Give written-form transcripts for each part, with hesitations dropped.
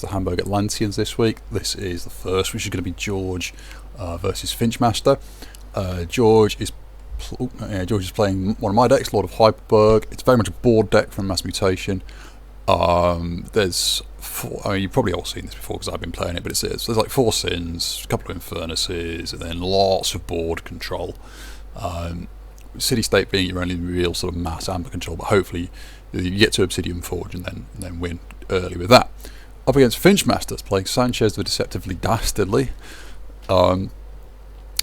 the Hamburg Atlanteans this week. This is the first, which is going to be George versus Finchmaster. George is playing one of my decks, Lord of Hyperburg. It's very much a board deck from Mass Mutation. There's you've probably all seen this before because I've been playing it, but there's like 4 sins, a couple of Infurnaces, and then lots of board control. City State being your only real sort of mass amber control, but hopefully you get to Obsidian Forge and then win early with that. Up against Finchmasters, playing Sanchez the Deceptively Dastardly,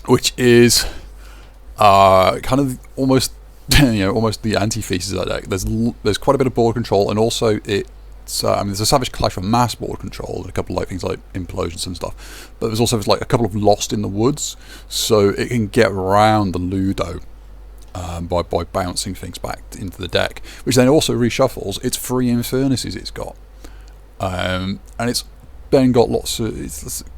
which is kind of almost almost the antithesis of that deck. There's quite a bit of board control, and also there's a savage clash of mass board control and a couple of like things like implosions and stuff. But there's also like a couple of Lost in the Woods, so it can get around the Ludo by bouncing things back into the deck, which then also reshuffles. It's 3 Infurnaces it's got, and it's then got lots of.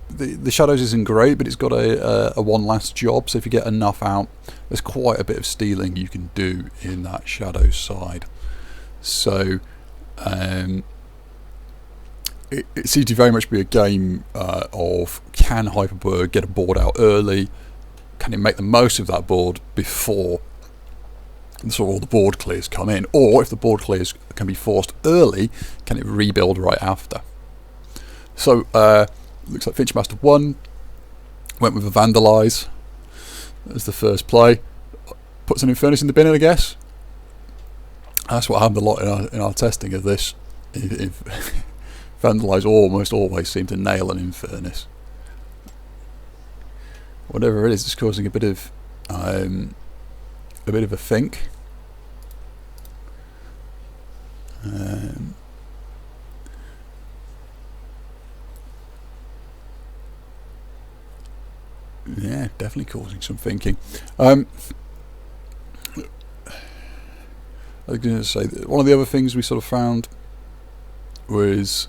The Shadows isn't great, but it's got a one last job. So if you get enough out, there's quite a bit of stealing you can do in that Shadows side. So it seems to very much be a game of can Hyperburg get a board out early? Can it make the most of that board before sort of all the board clears come in? Or if the board clears can be forced early, can it rebuild right after? So looks like Finchmaster went with a Vandalize as the first play. Puts an Infurnace in the bin, I guess. That's what happened a lot in our testing of this. Vandalize almost always seem to nail an Infurnace. Whatever it is, it's causing a bit of a think. Yeah, definitely causing some thinking. I was going to say that one of the other things we sort of found was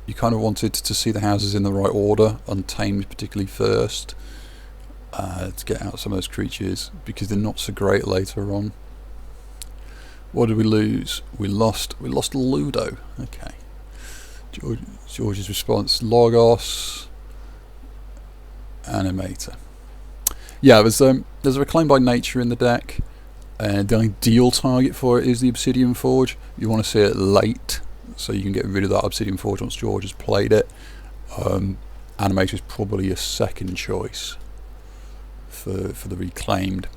you kind of wanted to see the houses in the right order, Untamed particularly first, to get out some of those creatures because they're not so great later on. What did we lose? We lost Ludo. Okay. George's response: Logos, Animator. Yeah, there's a Reclaim by Nature in the deck, and the ideal target for it is the Obsidian Forge. You want to see it late, so you can get rid of that Obsidian Forge once George has played it. Animator is probably a second choice for the Reclaimed.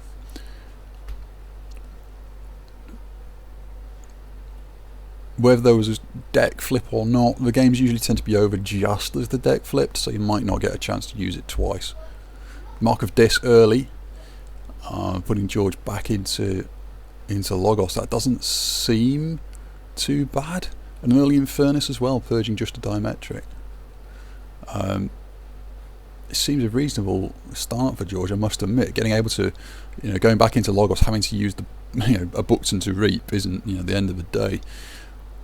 Whether there was a deck flip or not, the games usually tend to be over just as the deck flipped, so you might not get a chance to use it twice. Mark of Dis early, putting George back into Logos. That doesn't seem too bad. An early Infurnace as well, purging just a Diametric. It seems a reasonable start for George, I must admit. Getting able to, going back into Logos, having to use a Buxton to reap isn't the end of the day.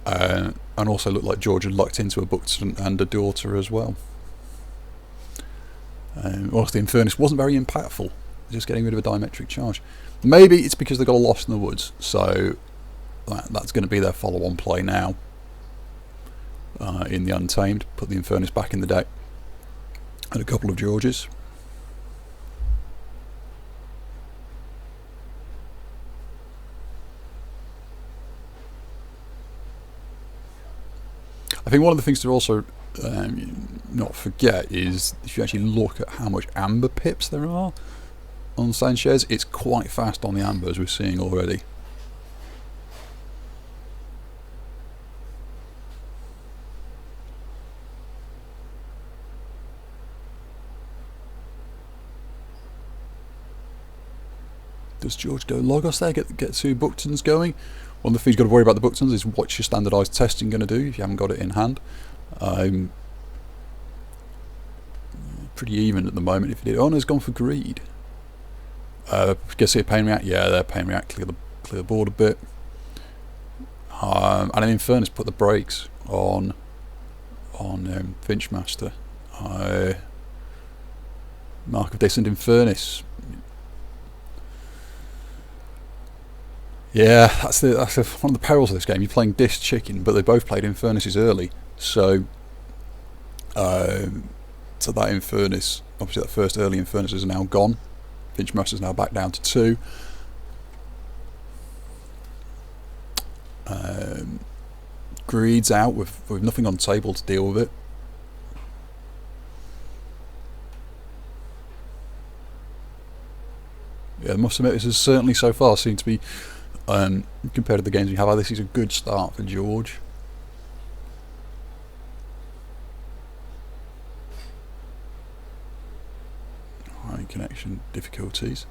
And also looked like George had lucked into a Buxton and a daughter as well. Whilst the Infurnace wasn't very impactful, just getting rid of a Diametric charge. Maybe it's because they got a Lost in the Woods, so that's going to be their follow-on play now. In the Untamed, put the Infurnace back in the deck, and a couple of Georges. I think one of the things to also not forget is if you actually look at how much amber pips there are on Sanchez, it's quite fast on the amber, as we're seeing already. Does George go Logos there, get 2 Buxtons going? One of the things you've got to worry about the Buxtons is what's your standardised testing going to do if you haven't got it in hand. Pretty even at the moment if you did. Oh no, it's gone for Greed. Guess it Pain React? Yeah, they're Pain React, clear the board a bit. And an Infurnace put the brakes on Finchmaster. Mark of Distant Infurnace. Yeah, that's one of the perils of this game. You're playing Disc Chicken, but they both played Infurnaces early, so So that Infurnace, obviously that first early Infurnace is now gone. Finchmaster is now back down to 2. Greed's out with nothing on table to deal with it. Yeah, I must admit, this has certainly so far seemed to be, compared to the games we have, this is a good start for George. High connection difficulties.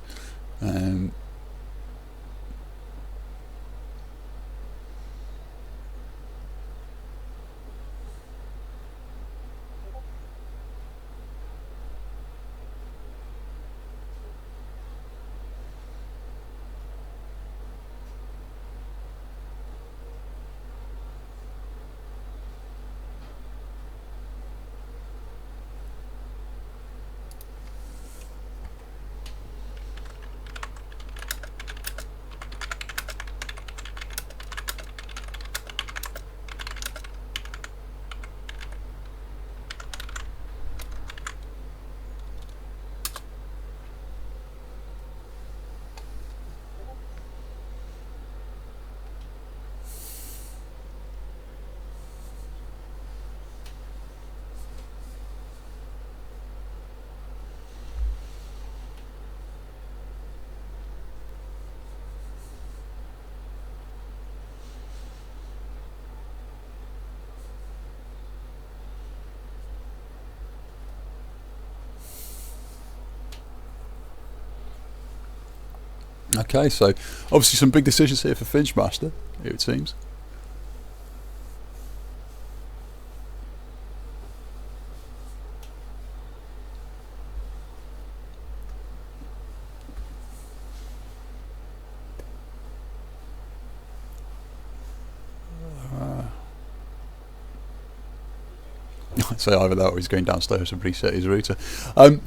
Okay, so obviously some big decisions here for Finchmaster, it seems. So either that or he's going downstairs to reset his router. I mean,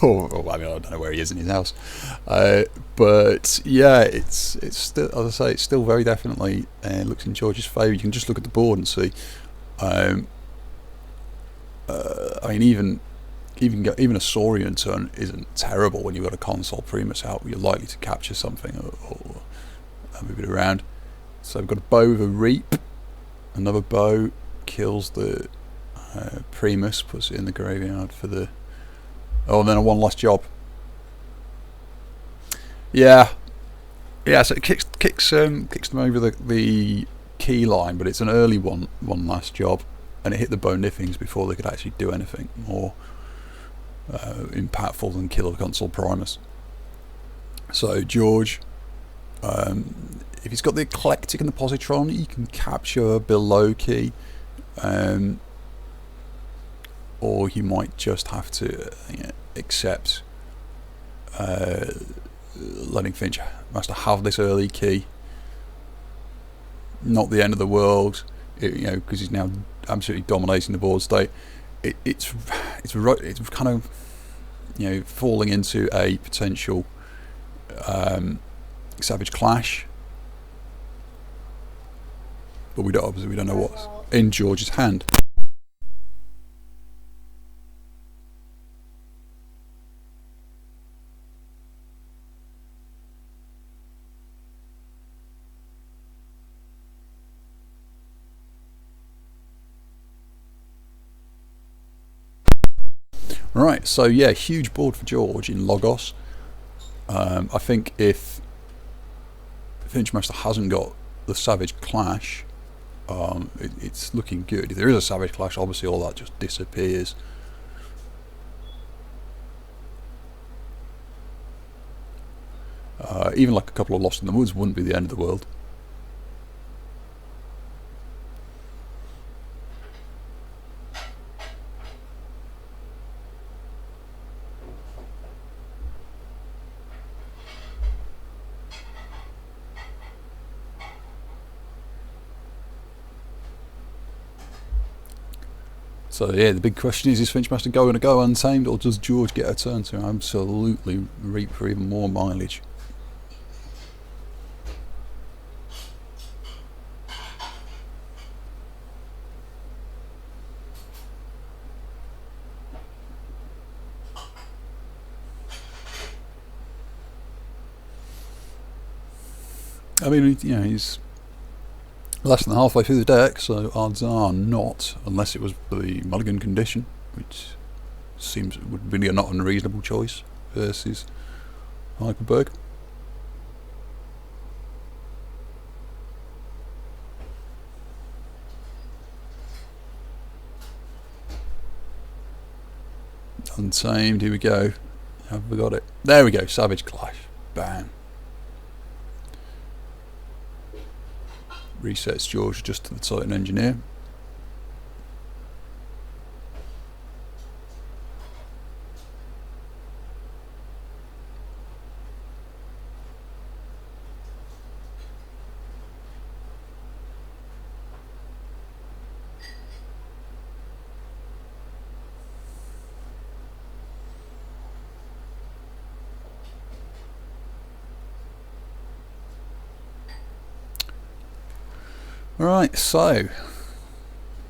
I don't know where he is in his house. But yeah, it's still, as I say, it's still very definitely looks in George's favour. You can just look at the board and see. I mean, even a Saurian turn isn't terrible when you've got a console Primus out. You're likely to capture something or move it around. So we've got a bow with a reap. Another bow kills the Primus, puts it in the graveyard for the... Oh, and then a one last job. Yeah, so it kicks them over the key line, but it's an early one last job, and it hit the bone niffings before they could actually do anything more impactful than kill a console Primus. So George, if he's got the Eclectic and the Positron, he can capture below key. Or he might just have to accept letting Finchmaster have this early key. Not the end of the world, because he's now absolutely dominating the board state. It's kind of falling into a potential Savage Clash, but we don't know what's in George's hand. Right, so yeah, huge board for George in Logos. I think if Finchmaster hasn't got the Savage Clash, it's looking good. If there is a Savage Clash, obviously all that just disappears. Even like a couple of Lost in the Woods wouldn't be the end of the world. So yeah, the big question is Finchmaster going to go untamed, or does George get a turn to absolutely reap for even more mileage? I mean, you know, he's less than halfway through the deck, so odds are not, unless it was the mulligan condition, which would be a not unreasonable choice versus Hyperburg. Untamed, here we go. Have we got it? There we go, Savage Clash. Bam. Resets George just to the Titan Engineer. Alright, so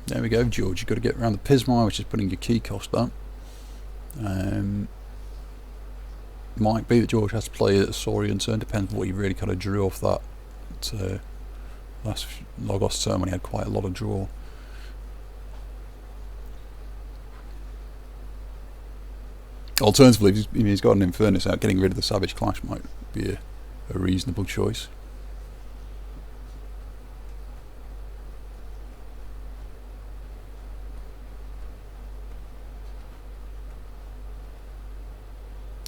there we go, George. You've got to get around the Pismire, which is putting your key cost up. Might be that George has to play a Saurian turn, depends on what you really kind of drew off that last Logos turn when he had quite a lot of draw. Alternatively, he's got an Infurnace out, getting rid of the Savage Clash might be a reasonable choice.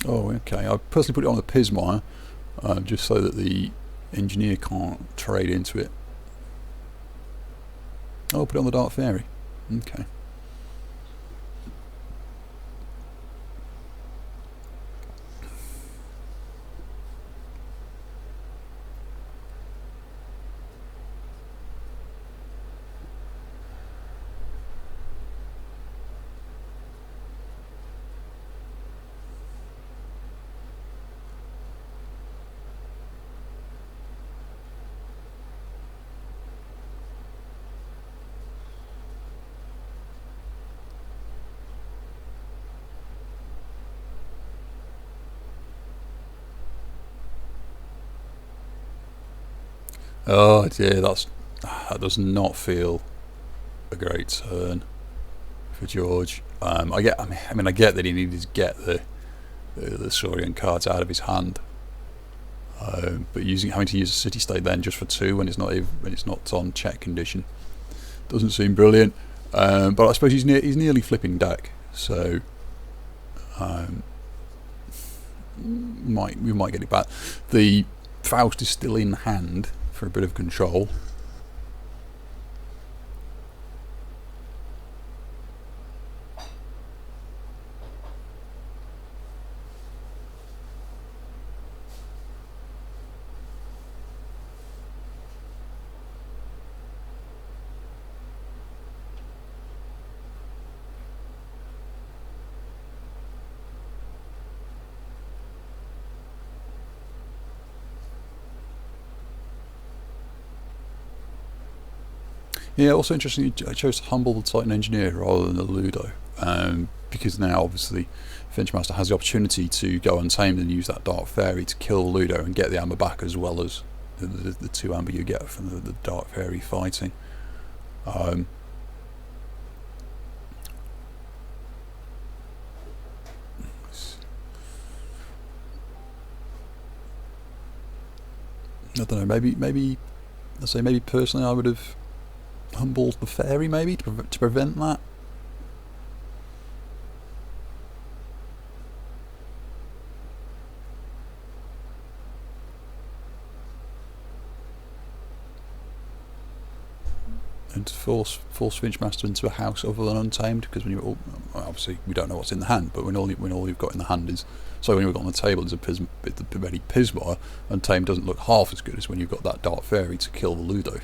Oh, okay. I personally put it on the Pismire, just so that the engineer can't trade into it. Oh, put it on the Dark Fairy. Okay. Oh dear, that does not feel a great turn for George. I mean, I get that he needed to get the Saurian cards out of his hand, but having to use a city state then just for 2 when it's not on check condition doesn't seem brilliant. But I suppose he's nearly flipping deck, so we might get it back. The Faust is still in hand for a bit of control. Yeah, also interesting, I chose to humble the Titan Engineer rather than the Ludo, because now obviously Finchmaster has the opportunity to go untamed and use that Dark Fairy to kill Ludo and get the amber back, as well as the 2 amber you get from the Dark Fairy fighting. I don't know, maybe personally I would have humbled the fairy, maybe to prevent that. And to force Finchmaster into a house other than untamed, because when obviously we don't know what's in the hand, but when all you've got in the hand is, so when you've got on the table is a ready Pismire, untamed doesn't look half as good as when you've got that Dark Fairy to kill the Ludo.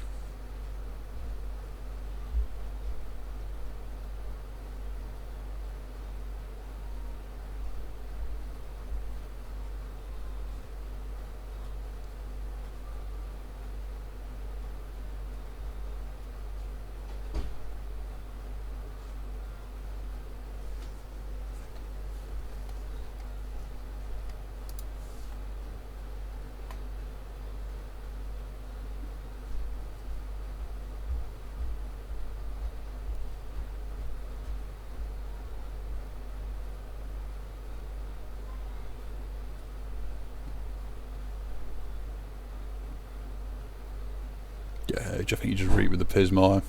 which I think you just read with the Pismire.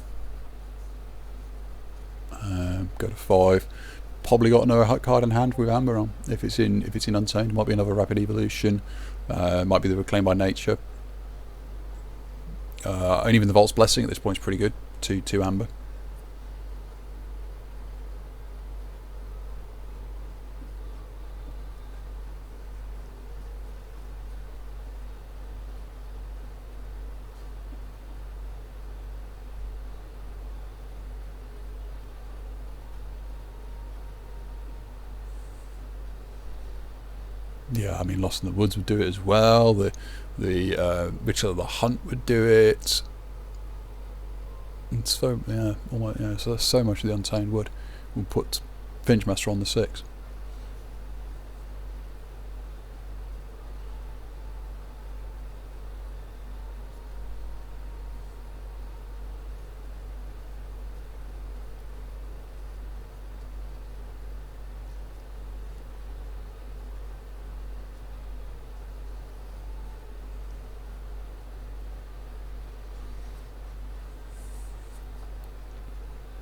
Go to 5. Probably got another card in hand with Amber on. If it's in Untamed, might be another Rapid Evolution. Might be the Reclaim by Nature. And even the Vault's Blessing at this point is pretty good. 2 Amber. Yeah, I mean, Lost in the Woods would do it as well. The Ritual of the Hunt would do it. And so yeah, almost, yeah. So so much of the Untamed would put Finchmaster on the 6.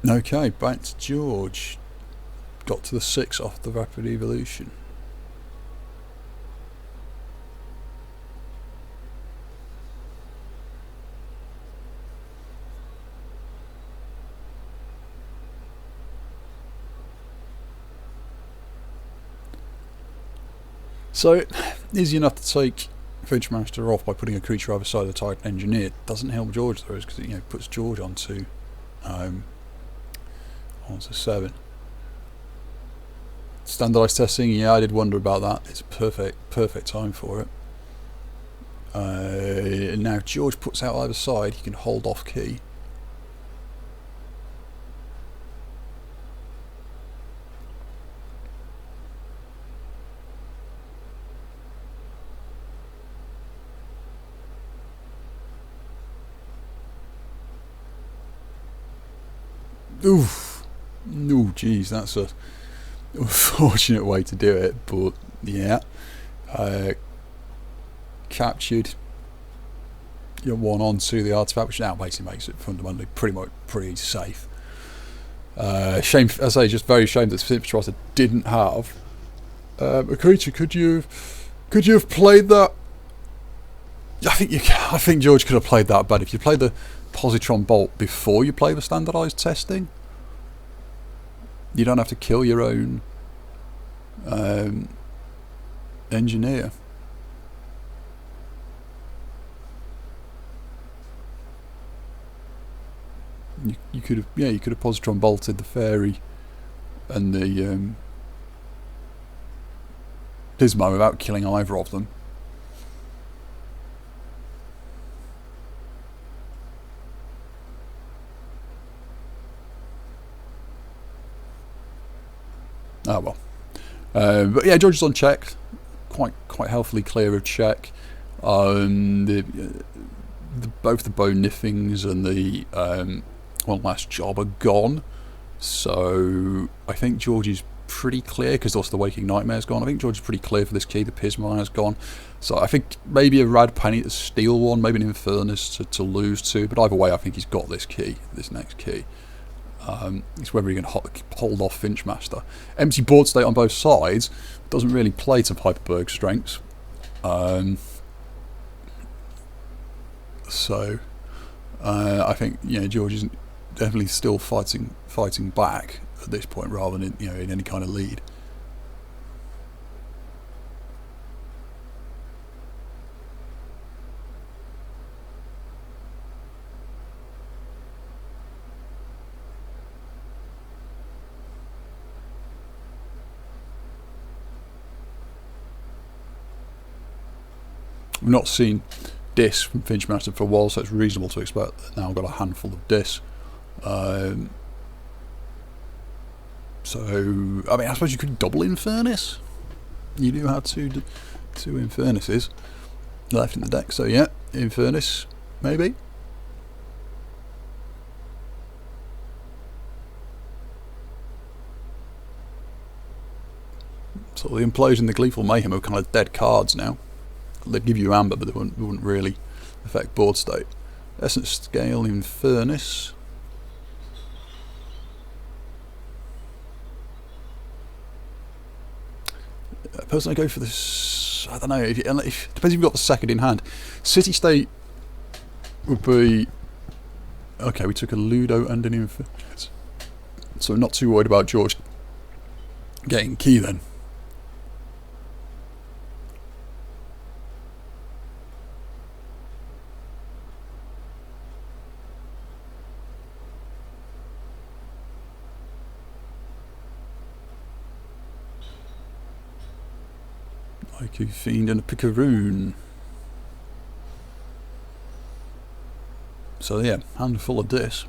Okay, back to George. Got to the 6 off the Rapid Evolution. So, easy enough to take Finchmaster off by putting a creature either side of the Titan Engineer. Doesn't help George though, because it puts George onto 7. Standardized testing, yeah, I did wonder about that. It's a perfect time for it. Now George puts out either side, he can hold off key. Oof. Oh, geez, that's a unfortunate way to do it, but yeah. Captured. You're 1 onto the artifact, which now basically makes it fundamentally pretty safe. Shame, as I say, just very shame that Finchmaster didn't have a creature. Could you have played that? I think George could have played that, but if you played the Positron Bolt before you play the standardized testing, you don't have to kill your own engineer. You could have Positron bolted the fairy and the Pismo without killing either of them. Oh well. But yeah, George is on check, quite healthily clear of check. Both the bone niffings and the one last job are gone, so I think George is pretty clear, because also the Waking Nightmare's gone. I think George is pretty clear for this key. The Pismire's gone, so I think maybe a Rad Penny to steal one, maybe an Infurnace to lose 2, but either way I think he's got this key, this next key. It's whether he can hold off Finchmaster. Empty board state on both sides doesn't really play to Hyperburg strengths. So I think George is definitely still fighting back at this point, rather than in any kind of lead. We've not seen Dis from Finchmaster for a while, so it's reasonable to expect that now I've got a handful of Dis. So, I mean, I suppose you could double Infurnace. You do have two Infurnaces left in the deck, so yeah, Infurnace, maybe. So the Implosion, the Gleeful Mayhem are kind of dead cards now. They'd give you amber, but they wouldn't really affect board state. Essence scale Infurnace. Personally, I go for this. I don't know. If depends if you've got the second in hand. City State would be okay. We took a Ludo and an Infurnace, so I'm not too worried about George getting key then. IQ Fiend and a Picaroon. So yeah, handful of this.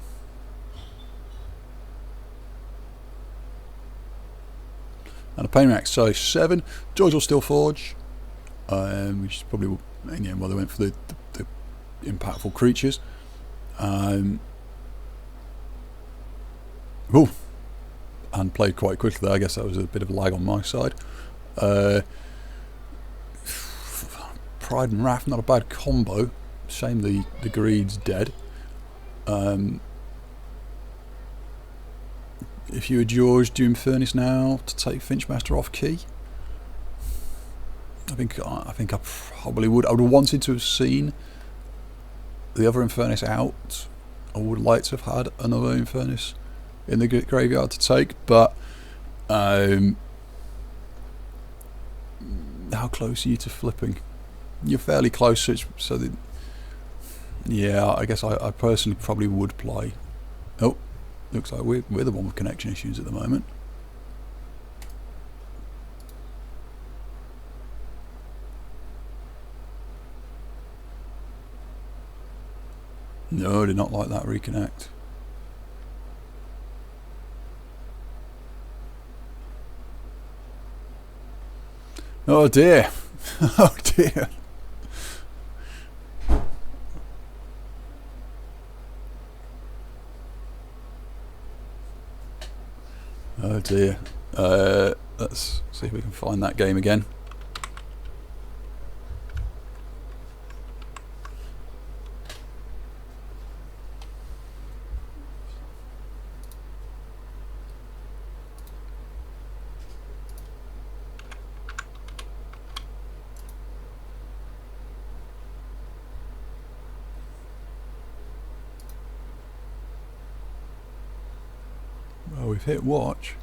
And a Pain Rack size 7. George will still forge. Which is probably again why they went for the impactful creatures. And played quite quickly there. I guess that was a bit of a lag on my side. Pride and Wrath, not a bad combo. Shame the greed's dead. If you were George, do Infurnace now to take Finchmaster off key. I think I probably would. I would have wanted to have seen the other Infurnace out. I would like to have had another Infurnace in the graveyard to take, but how close are you to flipping? You're fairly close, so that, yeah, I guess I personally probably would play. Oh, looks like we're the one with connection issues at the moment. No, did not like that reconnect. Oh dear. Oh dear. Oh dear. Let's see if we can find that game again. Oh, we've hit watch.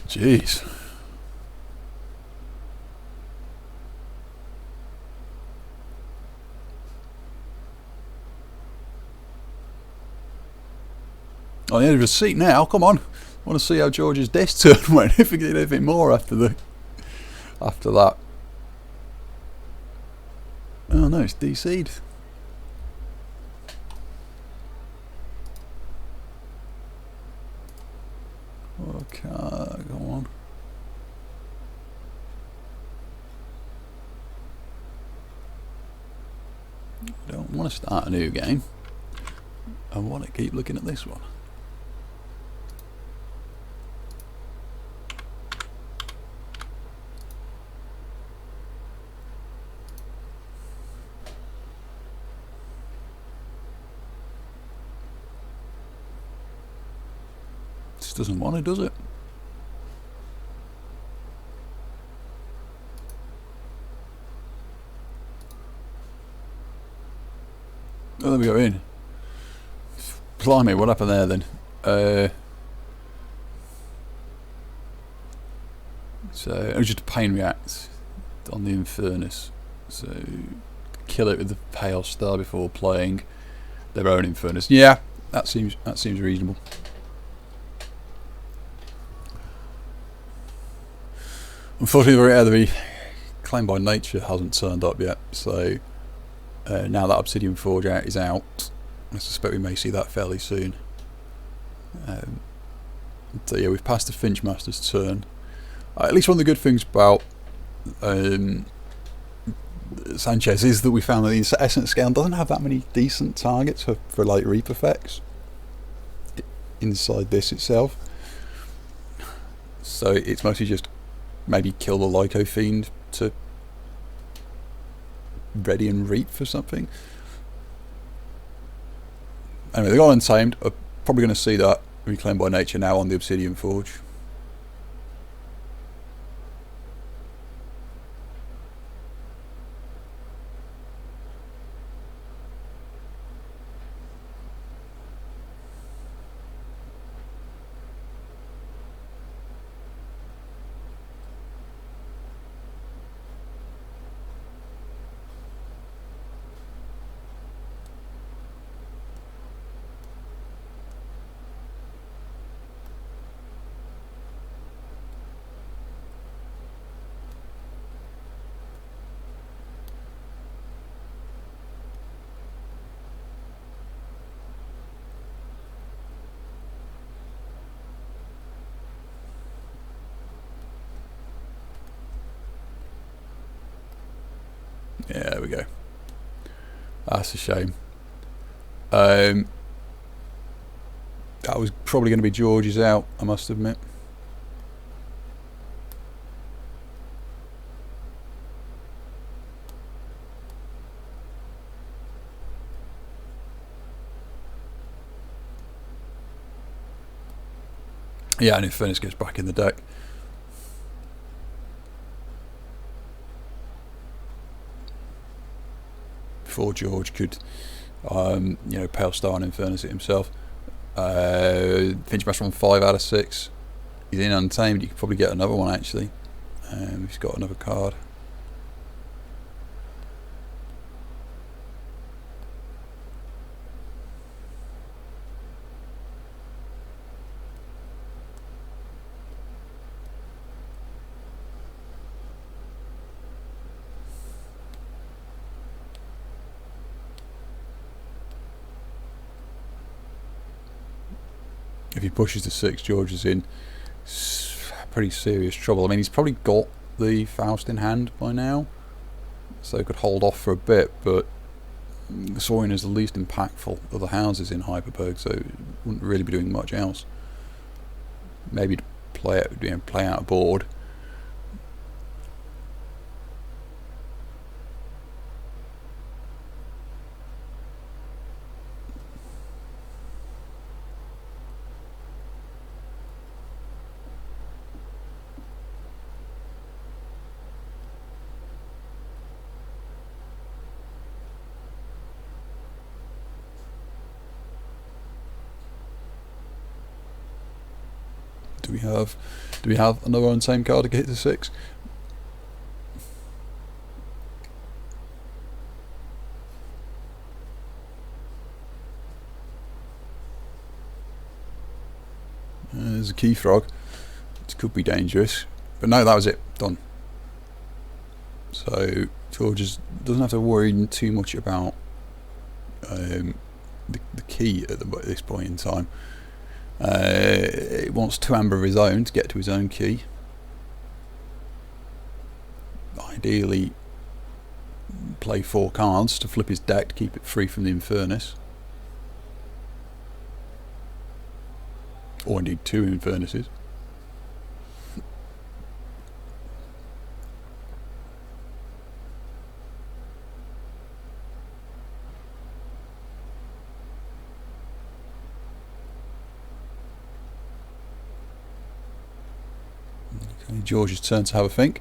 Jeez. On the end of the seat now, come on. I want to see how George's desk turn went, if we get anything more after that. Oh no, it's DC'd. Okay, go on. I don't want to start a new game. I want to keep looking at this one. Just doesn't want to, does it? Oh, there we go in. Blimey, what happened there then? So it was just a pain react on the Infurnace. So kill it with the Pale Star before playing their own Infurnace. Yeah, that seems reasonable. Unfortunately, the Claim by Nature hasn't turned up yet, so now that Obsidian Forge is out, I suspect we may see that fairly soon. So yeah, we've passed the Finchmaster's turn. At least one of the good things about Sanchez is that we found that the Essence Scale doesn't have that many decent targets for like Reap effects inside this itself. So it's mostly just maybe kill the Lyco Fiend to ready and reap for something. Anyway, they got untamed. I'm probably going to see that reclaimed by nature now on the Obsidian Forge. Yeah, there we go. That's a shame. That was probably going to be George's out, I must admit. Yeah, and Infurnace gets back in the deck. Before George could, you know, Pale Star and Infurnace it himself. Finchmaster on 5 out of 6. He's in untamed. You could probably get another one actually. He's got another card. If he pushes to 6, George is in pretty serious trouble. I mean, he's probably got the Faust in hand by now, so he could hold off for a bit, but Saurian is the least impactful of the houses in Hyperburg, so wouldn't really be doing much else. Maybe to play out, you know, play out a board. Do we have another untamed card to get to 6? There's a Key Frog. It could be dangerous, but no, that was it. Done. So George doesn't have to worry too much about the key at this point in time. He wants 2 amber of his own to get to his own key. Ideally play 4 cards to flip his deck to keep it free from the Infurnace, or indeed 2 Infurnaces. George's turn to have a think.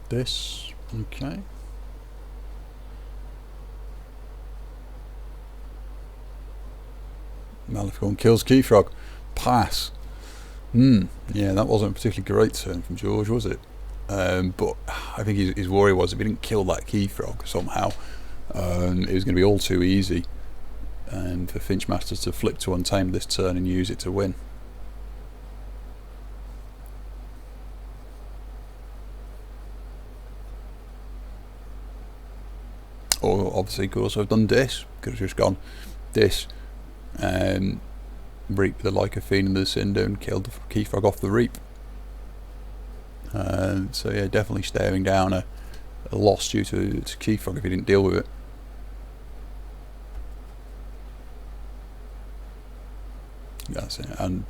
This, okay. Maleficorn kills Key Frog. Pass. Yeah, that wasn't a particularly great turn from George, was it? But I think his worry was if he didn't kill that Key Frog somehow, it was going to be all too easy, and for Finchmaster to flip to untamed this turn and use it to win. Or obviously could also have done this. Could have just gone this, reap the Like a Fiend and the Cinder and killed the Key Frog off the reap. So yeah, definitely staring down a a loss due to Keyforge if he didn't deal with it. That's it. And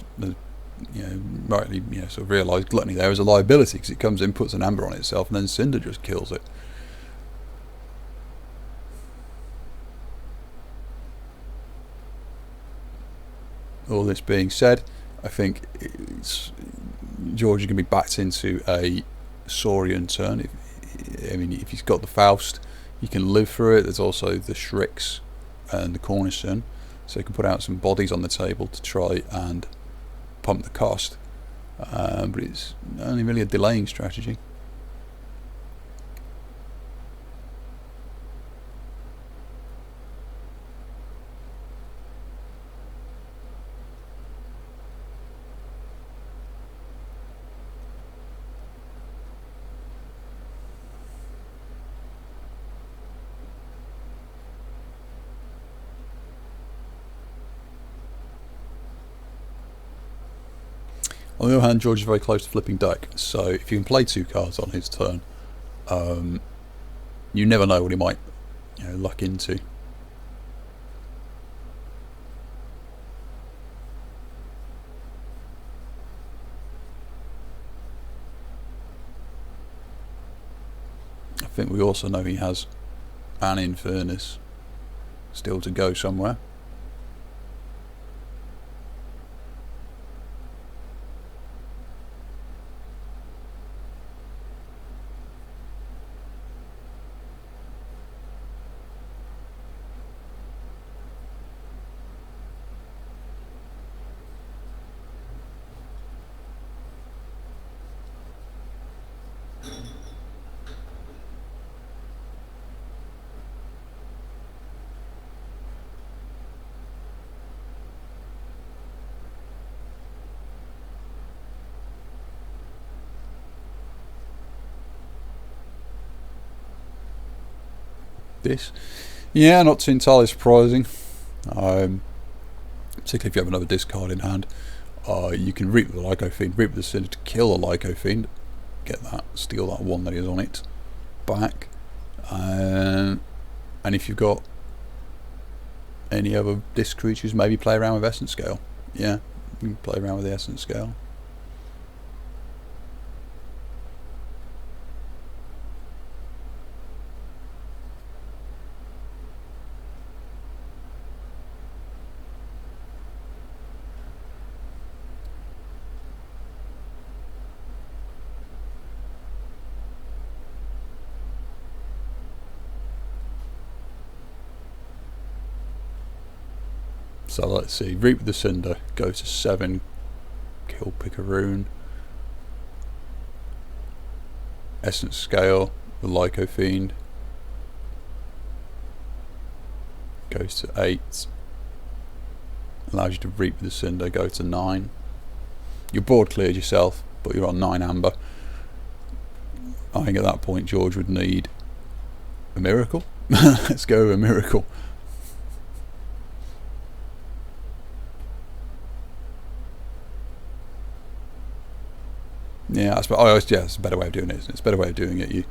rightly, sort of realised Gluttony there is a liability because it comes in, puts an amber on itself, and then Cinder just kills it. All this being said, I think George is going to be backed into a Saurian turn. If he's got the Faust, he can live through it. There's also the Shrix and the Cornerstone, so he can put out some bodies on the table to try and pump the cost. But it's only really a delaying strategy. On the other hand, George is very close to flipping deck, so if you can play 2 cards on his turn, you never know what he might luck into. I think we also know he has an Infurnace still to go somewhere. This, yeah, not too entirely surprising. Particularly if you have another discard in hand, you can reap the Lyco Fiend, reap the Cinder to kill a Lyco Fiend, get that, steal that one that is on it back, and if you've got any other disc creatures, maybe play around with Essence Scale. Yeah, you can play around with the Essence Scale. So let's see, Reap the Cinder, go to 7, kill Picaroon. Essence Scale, the Lyco Fiend, goes to 8, allows you to Reap the Cinder, go to 9. Your board cleared yourself, but you're on 9 amber. I think at that point George would need a miracle. Let's go with a miracle. Yeah, it's a better way of doing it, isn't it? It's a better way of doing it.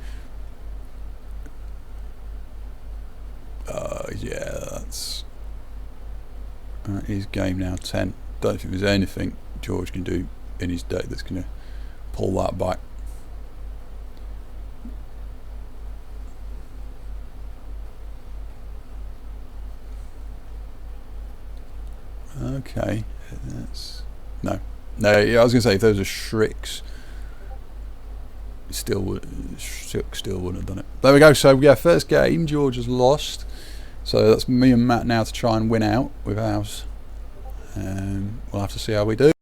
Yeah, that is game now 10. Don't think there's anything George can do in his deck that's going to pull that back. Okay, no. Yeah, I was going to say if those are Shrix, still wouldn't have done it. There we go. So yeah, first game George has lost. So that's me and Matt now to try and win out with ours. We'll have to see how we do.